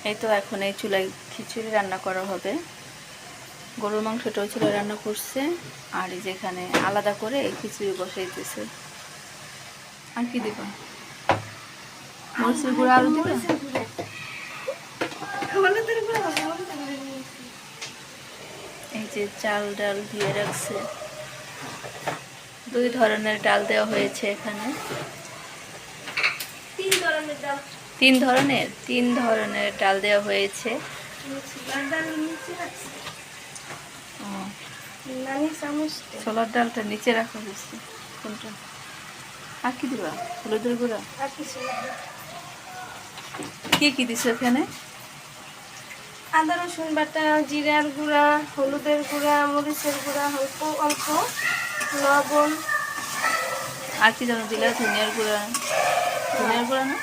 এই তো এখন এই চুলায় খিচুড়ি রান্না করা হবে। গরুর মাংসটাও চুলায় রান্না করছে, আর এই যেখানে আলাদা করে খিচুড়ি বসাইতেছে। আর কি দিবা? মরিচের গুঁড়া আরো দিবা? এই যে চাল ডাল দিয়ে রাখছে, 2 ধরনের ডাল দেওয়া হয়েছে এখানে। 3 ধরনের ডাল দেওয়া হয়েছে। ছোলার ডালটা নিচে রাখা হয়েছে। কোনটা? আর কি দিবা? হলুদের গুঁড়া? কি দিছো এখানে? আদা রসুন বাটা, জিরার গুঁড়া, হলুদের গুঁড়া, মরিচের গুঁড়া, অল্প লবণ। আর কি যেন দিলা? ধনিয়ার গুঁড়া না?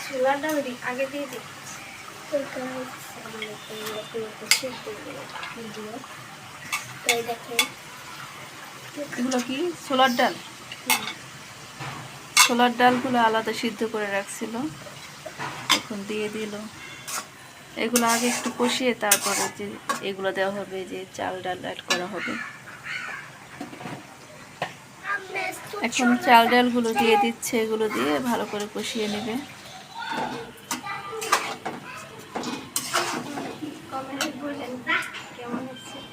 ছোলার ডাল আগে দিয়ে দিই। এগুলো কি ছোলার ডাল? ছোলার ডালগুলো আলাদা সিদ্ধ করে রাখছিল, এখন দিয়ে দিল। এগুলো আগে একটু কষিয়ে তারপরে যে এগুলো দেওয়া হবে, যে চাল ডাল অ্যাড করা হবে। এখন চাল ডালগুলো দিয়ে দিচ্ছে, এগুলো দিয়ে ভালো করে কষিয়ে নেবে।